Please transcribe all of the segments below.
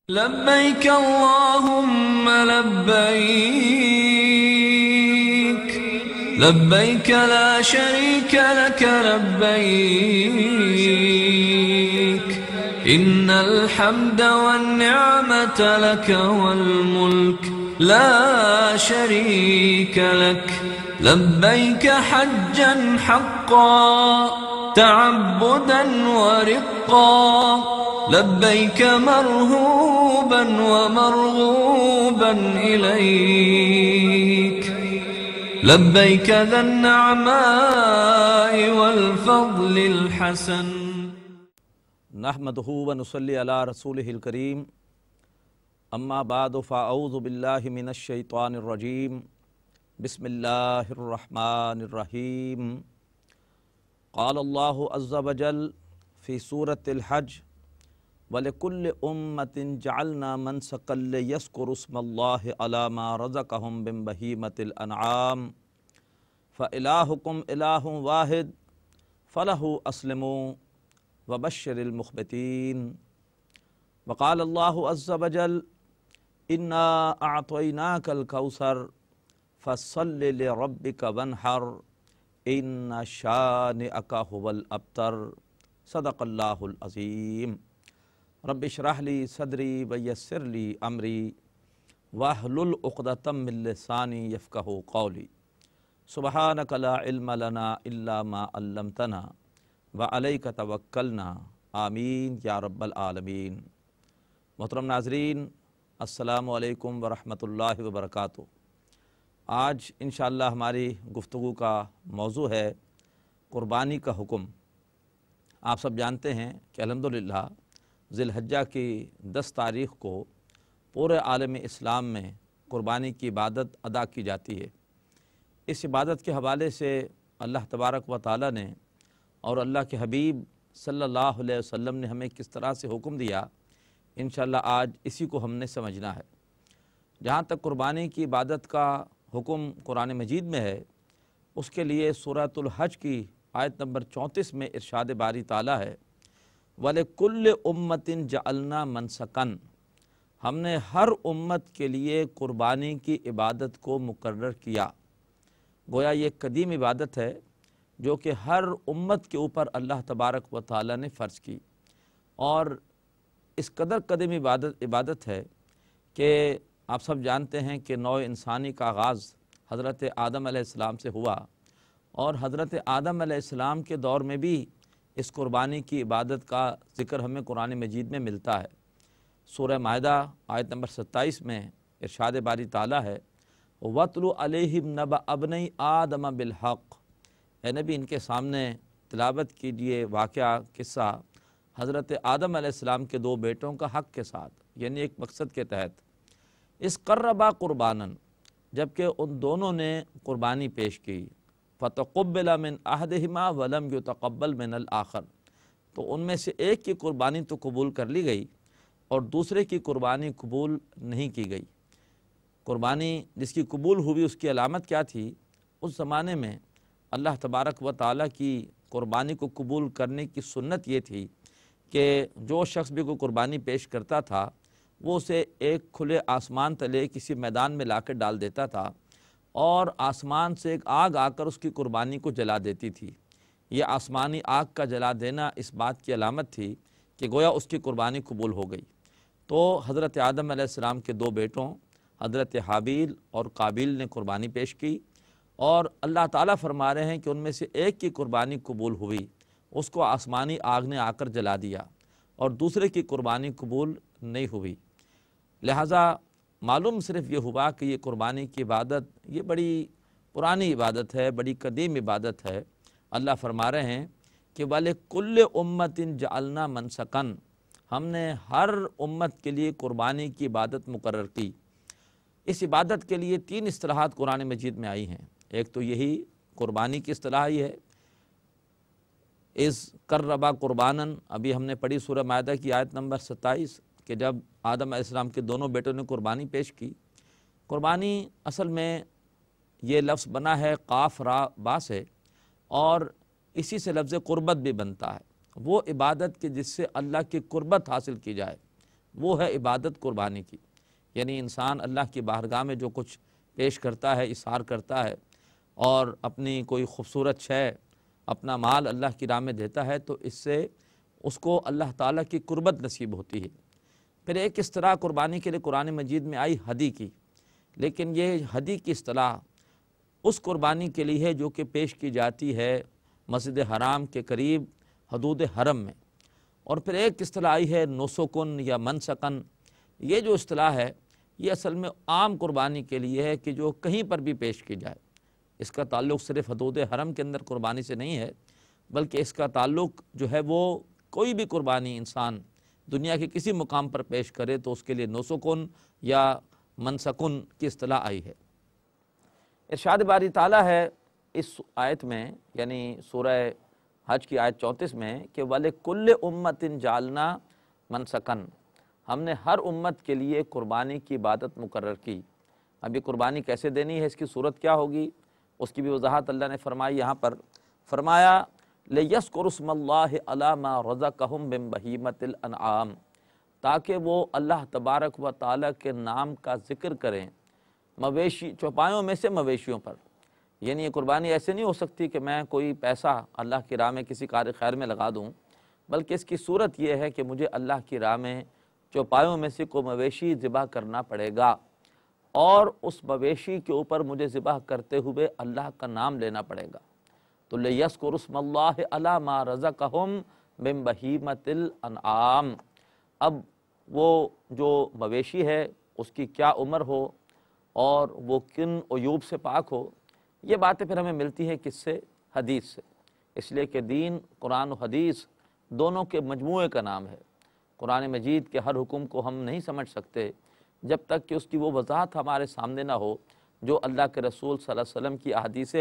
لبيك اللهم لبيك لبيك لا شريك لك لبيك إن الحمد والنعمة لك والملك لا شريك لك لبيك حجا حقا تعبدا ورقا لبيك مرهوبا ومرغوبا إليك لبيك ذا النعماء والفضل الحسن نحمده ونصلي على رسوله الكريم اما بعد فاعوذ بالله من الشيطان الرجيم بسم الله الرحمن الرحيم قال الله عز وجل في سورة الحج وَلِكُلِّ أُمَّةٍ جَعَلْنَا مَنْسَكًا لِيَذْكُرُوا اسْمَ اللَّهِ عَلَى مَا رَزَقَهُم مِّن بَهِيمَةِ الْأَنْعَامِ فَإِلَٰهُكُمْ إِلَٰهٌ وَاحِدٌ فَلَهُ أَسْلِمُوا وَبَشِّرِ الْمُخْبِتِينَ وقال الله عز وجل إِنَّا أَعْطَيْنَاكَ الْكَوْثَرَ فَصَلِّ لِرَبِّكَ وَانْحَرْ إِنَّ شَانِئَكَ هُوَ الْأَبْتَرُ صدق اللہ العظیم رب اشرح لی صدری ویسر لی امری واحلل عقدۃ من لسانی یفقہوا قولی سبحانک لا علم لنا الا ما علمتنا وعلیک توکلنا آمین یا رب العالمین۔ محترم ناظرین، السلام علیکم ورحمۃ اللہ وبرکاتہ۔ آج انشاءاللہ ہماری گفتگو کا موضوع ہے قربانی کا حکم۔ آپ سب جانتے ہیں کہ الحمدللہ ذی الحجہ کی 10 تاریخ کو پورے عالم اسلام میں قربانی کی عبادت ادا کی جاتی ہے۔ اس عبادت کے حوالے سے اللہ تبارک و تعالی نے اور اللہ کے حبیب صلی اللہ علیہ وسلم نے ہمیں کس طرح سے حکم دیا، انشاءاللہ آج اسی کو ہم نے سمجھنا ہے۔ جہاں تک قربانی کی عبادت کا حکم قرآن مجید میں ہے، اس کے لیے سورۃ الحج کی آیت نمبر 34 میں ارشاد باری تعالیٰ ہے وَلِكُلِّ أُمَّةٍ جَعَلْنَا مَنْسَكًا، ہم نے ہر امت کے لیے قربانی کی عبادت کو مقرر کیا۔ گویا یہ قدیم عبادت ہے جو کہ ہر امت کے اوپر اللہ تبارک و تعالیٰ نے فرض کی، اور اس قدر قدیم عبادت ہے کہ آپ سب جانتے ہیں کہ نوع انسانی کا آغاز حضرت آدم علیہ السلام سے ہوا، اور حضرت آدم علیہ السلام کے دور میں بھی اس قربانی کی عبادت کا ذکر ہمیں قرآن مجید میں ملتا ہے۔ سورہ مائدہ آیت نمبر 27 میں ارشاد باری تعالیٰ ہے وَاتْلُ عَلَيْهِمْ نَبَأَ ابْنَيْ آدَمَ بِالْحَقِّ، اے نبی ان کے سامنے تلاوت کیجئے واقعہ قصہ حضرت آدم علیہ السلام کے 2 بیٹوں کا حق کے ساتھ، یعنی ایک مقصد کے تحت۔ اس قربا قرباناً، جبکہ ان دونوں نے قربانی پیش کی، فَتَقُبِّلَ مِنْ أَحَدِهِمَا وَلَمْ يُتَقَبَّلْ مِنَ الْآخَرِ، تو ان میں سے ایک کی قربانی تو قبول کر لی گئی اور دوسرے کی قربانی قبول نہیں کی گئی۔ قربانی جس کی قبول ہوئی اس کی علامت کیا تھی؟ اس زمانے میں اللہ تبارک و تعالیٰ کی قربانی کو قبول کرنے کی سنت یہ تھی کہ جو شخص بھی کوئی قربانی پیش کرتا تھا وہ اسے ایک کھلے آسمان تلے کسی میدان میں لا کر ڈال دیتا تھا، اور آسمان سے ایک آگ آ کر اس کی قربانی کو جلا دیتی تھی۔ یہ آسمانی آگ کا جلا دینا اس بات کی علامت تھی کہ گویا اس کی قربانی قبول ہو گئی۔ تو حضرت آدم علیہ السلام کے 2 بیٹوں حضرت حابیل اور قابیل نے قربانی پیش کی، اور اللہ تعالیٰ فرما رہے ہیں کہ ان میں سے ایک کی قربانی قبول ہوئی، اس کو آسمانی آگ نے آ کر جلا دیا، اور دوسرے کی قربانی قبول نہیں ہوئی۔ لہٰذا معلوم صرف یہ ہوا کہ یہ قربانی کی عبادت یہ بڑی پرانی عبادت ہے، بڑی قدیم عبادت ہے۔ اللہ فرما رہے ہیں کہ وَلِكُلِّ أُمَّةٍ جَعَلْنَا مَنْسَكًا، ہم نے ہر امت کے لیے قربانی کی عبادت مقرر کی۔ اس عبادت کے لیے 3 اصطلاحات قرآن مجید میں آئی ہیں۔ ایک تو یہی قربانی کی اصطلاح ہی ہے، اِذْ قَرَّبَا قُرْبَانًا، ابھی ہم نے پڑھی سورہ مائدہ کی آیت نمبر 27 کہ جب آدم علیہ السلام کے دونوں بیٹوں نے قربانی پیش کی۔ قربانی اصل میں یہ لفظ بنا ہے قاف را با سے، اور اسی سے لفظ قربت بھی بنتا ہے۔ وہ عبادت کہ جس سے اللہ کی قربت حاصل کی جائے، وہ ہے عبادت قربانی کی، یعنی انسان اللہ کی بارگاہ میں جو کچھ پیش کرتا ہے، اظہار کرتا ہے اور اپنی کوئی خوبصورت شے، اپنا مال اللہ کی راہ میں دیتا ہے، تو اس سے اس کو اللہ تعالیٰ کی قربت نصیب ہوتی ہے۔ پھر ایک اصطلاح قربانی کے لیے قرآن مجید میں آئی ہدی کی، لیکن یہ ہدی کی اصطلاح اس قربانی کے لیے ہے جو کہ پیش کی جاتی ہے مسجد حرام کے قریب حدود حرم میں۔ اور پھر ایک اصطلاح آئی ہے نسکن یا منسکن۔ یہ جو اصطلاح ہے یہ اصل میں عام قربانی کے لیے ہے کہ جو کہیں پر بھی پیش کی جائے، اس کا تعلق صرف حدود حرم کے اندر قربانی سے نہیں ہے، بلکہ اس کا تعلق جو ہے وہ کوئی بھی قربانی انسان دنیا کے کسی مقام پر پیش کرے تو اس کے لیے نسکن یا منسکن کی اصطلاح آئی ہے۔ ارشاد باری تعالیٰ ہے اس آیت میں، یعنی سورہ حج کی آیت 34 میں، کہ وَلِكُلِّ أُمَّةٍ جَعَلْنَا مَنْسَكًا، ہم نے ہر امت کے لیے قربانی کی عبادت مقرر کی۔ اب یہ قربانی کیسے دینی ہے، اس کی صورت کیا ہوگی، اس کی بھی وضاحت اللہ نے فرمائی یہاں پر۔ فرمایا لِيَذْكُرُوا اسْمَ اللَّهِ عَلَىٰ مَا رَزَقَهُم مِّن بَهِیمَةِ الْأَنْعَامِ، تاکہ وہ اللہ تبارک و تعالیٰ کے نام کا ذکر کریں مویشی چوپایوں میں سے مویشیوں پر۔ یعنی یہ قربانی ایسے نہیں ہو سکتی کہ میں کوئی پیسہ اللہ کی راہ میں کسی کار خیر میں لگا دوں، بلکہ اس کی صورت یہ ہے کہ مجھے اللہ کی راہ میں چوپایوں میں سے کوئی مویشی ذبح کرنا پڑے گا، اور اس مویشی کے اوپر مجھے ذبح کرتے ہوئے اللہ کا نام لینا پڑے گا۔ تو لِيَذْكُرُوا اسْمَ اللَّهِ عَلَىٰ مَا رَزَقَهُم مِّن بَهِیمَةِ الْأَنْعَامِ۔ اب وہ جو مویشی ہے اس کی کیا عمر ہو اور وہ کن عیوب سے پاک ہو، یہ باتیں پھر ہمیں ملتی ہیں کس سے؟ حدیث سے۔ اس لیے کہ دین قرآن و حدیث دونوں کے مجموعے کا نام ہے۔ قرآن مجید کے ہر حکم کو ہم نہیں سمجھ سکتے جب تک کہ اس کی وہ وضاحت ہمارے سامنے نہ ہو جو اللہ کے رسول صلی اللہ علیہ وسلم کی احادیث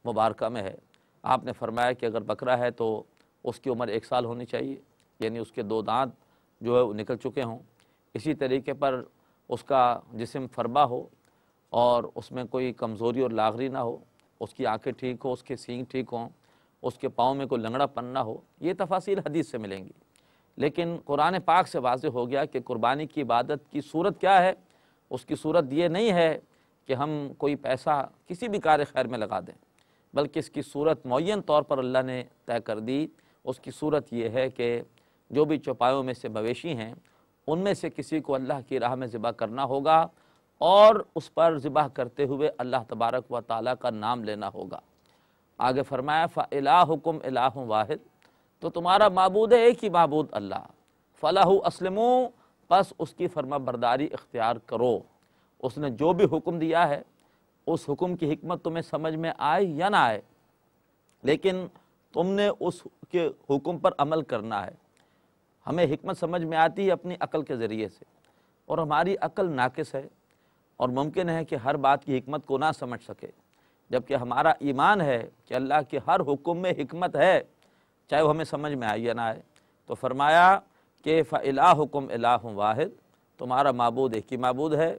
مبارکہ میں ہے۔ آپ نے فرمایا کہ اگر بکرا ہے تو اس کی عمر 1 سال ہونی چاہیے، یعنی اس کے 2 دانت جو ہے وہ نکل چکے ہوں۔ اسی طریقے پر اس کا جسم فربا ہو اور اس میں کوئی کمزوری اور لاغری نہ ہو، اس کی آنکھیں ٹھیک ہو، اس کے سینگ ٹھیک ہوں، اس کے پاؤں میں کوئی لنگڑا پن نہ ہو۔ یہ تفاصیل حدیث سے ملیں گی، لیکن قرآن پاک سے واضح ہو گیا کہ قربانی کی عبادت کی صورت کیا ہے۔ اس کی صورت یہ نہیں ہے کہ ہم کوئی پیسہ کسی بھی کار خیر میں لگا دیں، بلکہ اس کی صورت معین طور پر اللہ نے طے کر دی۔ اس کی صورت یہ ہے کہ جو بھی چوپایوں میں سے مویشی ہیں ان میں سے کسی کو اللہ کی راہ میں ذبح کرنا ہوگا، اور اس پر ذبح کرتے ہوئے اللہ تبارک و تعالیٰ کا نام لینا ہوگا۔ آگے فرمایا فَإِلَٰهُكُمْ إِلَٰهٌ وَاحِدٌ، تو تمہارا معبود ہے ایک ہی معبود اللہ، فَلَهُ أَسْلِمُوا، پس اس کی فرما برداری اختیار کرو۔ اس نے جو بھی حکم دیا ہے اس حکم کی حکمت تمہیں سمجھ میں آئے یا نہ آئے، لیکن تم نے اس کے حکم پر عمل کرنا ہے۔ ہمیں حکمت سمجھ میں آتی ہے اپنی عقل کے ذریعے سے، اور ہماری عقل ناقص ہے اور ممکن ہے کہ ہر بات کی حکمت کو نہ سمجھ سکے، جبکہ ہمارا ایمان ہے کہ اللہ کے ہر حکم میں حکمت ہے، چاہے وہ ہمیں سمجھ میں آئے یا نہ آئے۔ تو فرمایا کہ فَإِلَٰهُكُمْ إِلَٰهٌ وَاحِدٌ، تمہارا معبود ایک ہی معبود ہے،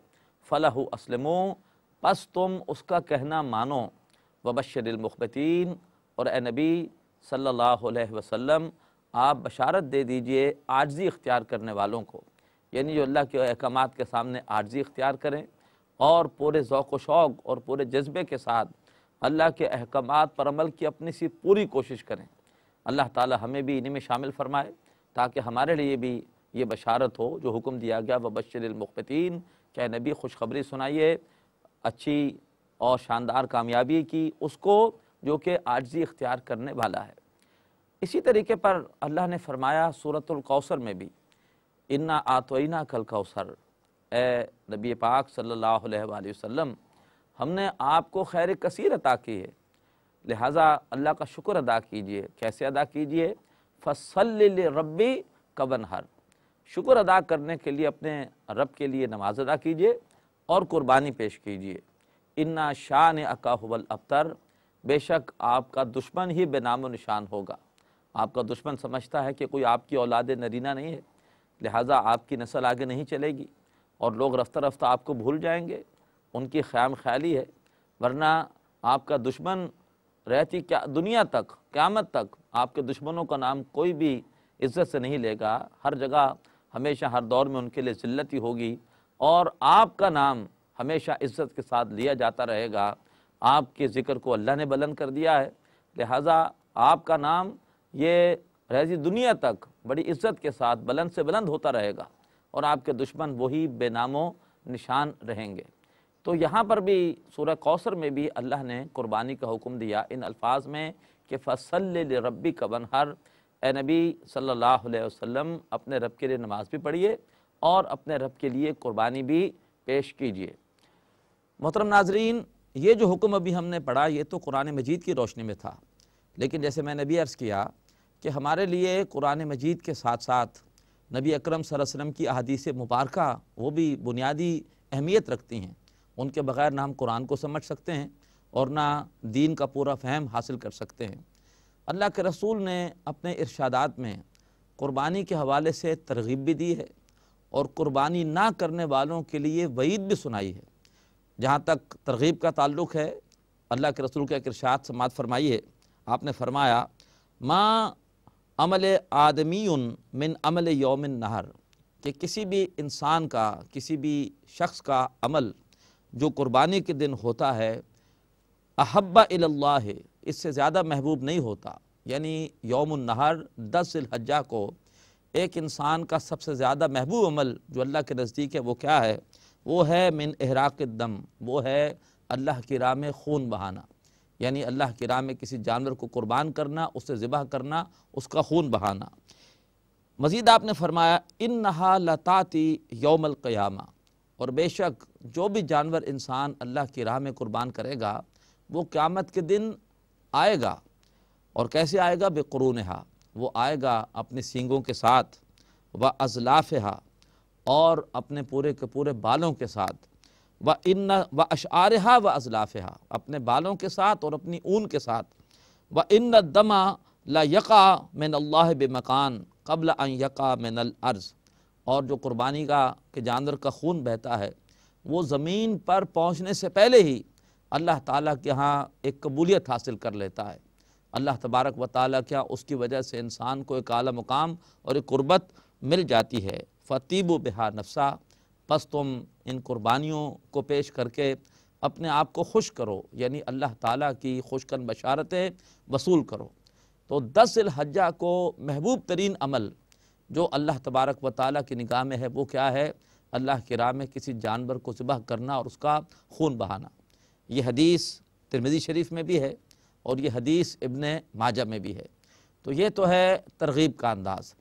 فَلَهُ أَسْلِمُوا، پس تم اس کا کہنا مانو، وَبَشِّرِ الْمُخْبِتِينَ، اور اے نبی صلی اللہ علیہ وسلم آپ بشارت دے دیجئے عاجزی اختیار کرنے والوں کو، یعنی جو اللہ کے احکامات کے سامنے عاجزی اختیار کریں اور پورے ذوق و شوق اور پورے جذبے کے ساتھ اللہ کے احکامات پر عمل کی اپنی سی پوری کوشش کریں۔ اللہ تعالی ہمیں بھی انہی میں شامل فرمائے تاکہ ہمارے لیے بھی یہ بشارت ہو جو حکم دیا گیا وبشر المخبتین، کہ اے نبی خوشخبری سنائیے اچھی اور شاندار کامیابی کی اس کو جو کہ عاجزی اختیار کرنے والا ہے۔ اسی طریقے پر اللہ نے فرمایا سورۃ الکوثر میں بھی انا اعطیناک الکوثر، اے نبی پاک صلی اللہ علیہ وآلہ وسلم ہم نے آپ کو خیر کثیر عطا کی ہے، لہٰذا اللہ کا شکر ادا کیجئے۔ کیسے ادا کیجئے؟ فصل لربک وانحر، شکر ادا کرنے کے لیے اپنے رب کے لیے نماز ادا کیجئے اور قربانی پیش کیجئے۔ انا شانئک ھو الابتر، بے شک آپ کا دشمن ہی بے نام و نشان ہوگا۔ آپ کا دشمن سمجھتا ہے کہ کوئی آپ کی اولاد نرینہ نہیں ہے، لہٰذا آپ کی نسل آگے نہیں چلے گی اور لوگ رفتہ رفتہ آپ کو بھول جائیں گے، ان کی خیام خیالی ہے، ورنہ آپ کا دشمن رہتی کیا دنیا تک قیامت تک آپ کے دشمنوں کا نام کوئی بھی عزت سے نہیں لے گا۔ ہر جگہ ہمیشہ ہر دور میں ان کے لیے ذلت ہی ہوگی، اور آپ کا نام ہمیشہ عزت کے ساتھ لیا جاتا رہے گا۔ آپ کے ذکر کو اللہ نے بلند کر دیا ہے، لہٰذا آپ کا نام یہ رہزی دنیا تک بڑی عزت کے ساتھ بلند سے بلند ہوتا رہے گا، اور آپ کے دشمن وہی بے نام و نشان رہیں گے۔ تو یہاں پر بھی سورہ کوثر میں بھی اللہ نے قربانی کا حکم دیا ان الفاظ میں کہ فَصَلِّ لِرَبِّكَ وَانْحَرْ، اے نبی صلی اللہ علیہ وسلم اپنے رب کے لیے نماز بھی پڑھیے اور اپنے رب کے لیے قربانی بھی پیش کیجیے۔ محترم ناظرین، یہ جو حکم ابھی ہم نے پڑھا یہ تو قرآن مجید کی روشنی میں تھا، لیکن جیسے میں نے بھی عرض کیا کہ ہمارے لیے قرآن مجید کے ساتھ ساتھ نبی اکرم صلی اللہ علیہ وسلم کی احادیث مبارکہ وہ بھی بنیادی اہمیت رکھتی ہیں۔ ان کے بغیر نہ ہم قرآن کو سمجھ سکتے ہیں اور نہ دین کا پورا فہم حاصل کر سکتے ہیں۔ اللہ کے رسول نے اپنے ارشادات میں قربانی کے حوالے سے ترغیب بھی دی ہے اور قربانی نہ کرنے والوں کے لیے وعید بھی سنائی ہے۔ جہاں تک ترغیب کا تعلق ہے، اللہ کے رسول کا ایک ارشاد سماعت فرمائیے، آپ نے فرمایا ما عمل آدمی من عمل یوم النہر، کہ کسی بھی انسان کا، کسی بھی شخص کا عمل جو قربانی کے دن ہوتا ہے احب الی اللہ، اس سے زیادہ محبوب نہیں ہوتا۔ یعنی یوم النہر 10 ذی الحجہ کو ایک انسان کا سب سے زیادہ محبوب عمل جو اللہ کے نزدیک ہے وہ کیا ہے؟ وہ ہے من احراق الدم، وہ ہے اللہ کی راہ میں خون بہانا، یعنی اللہ کی راہ میں کسی جانور کو قربان کرنا، اسے ذبح کرنا، اس کا خون بہانا۔ مزید آپ نے فرمایا انہا لتاتی یوم القیامہ، اور بے شک جو بھی جانور انسان اللہ کی راہ میں قربان کرے گا وہ قیامت کے دن آئے گا، اور کیسے آئے گا؟ بقرونہا، وہ آئے گا اپنے سینگوں کے ساتھ، وازلافہا، اور اپنے پورے کے پورے بالوں کے ساتھ، واشعارہا وازلافہا، اپنے بالوں کے ساتھ اور اپنی اون کے ساتھ، وان الدم لا یقع من اللہ بمکان قبل ان یقع من الارض، اور جو قربانی کا کہ جانور کا خون بہتا ہے وہ زمین پر پہنچنے سے پہلے ہی اللہ تعالیٰ کے ہاں ایک قبولیت حاصل کر لیتا ہے۔ اللہ تبارک و تعالیٰ کیا اس کی وجہ سے انسان کو ایک اعلیٰ مقام اور ایک قربت مل جاتی ہے۔ فَطِيبُ بِهَا نَفْسَا، پس تم ان قربانیوں کو پیش کر کے اپنے آپ کو خوش کرو، یعنی اللہ تعالیٰ کی خوشکن بشارتیں وصول کرو۔ تو 10 ذی الحجہ کو محبوب ترین عمل جو اللہ تبارک و تعالیٰ کی نگاہ میں ہے وہ کیا ہے؟ اللہ کی راہ میں کسی جانور کو ذبح کرنا اور اس کا خون بہانا۔ یہ حدیث ترمذی شریف میں بھی ہے اور یہ حدیث ابن ماجہ میں بھی ہے۔ تو یہ تو ہے ترغیب کا انداز۔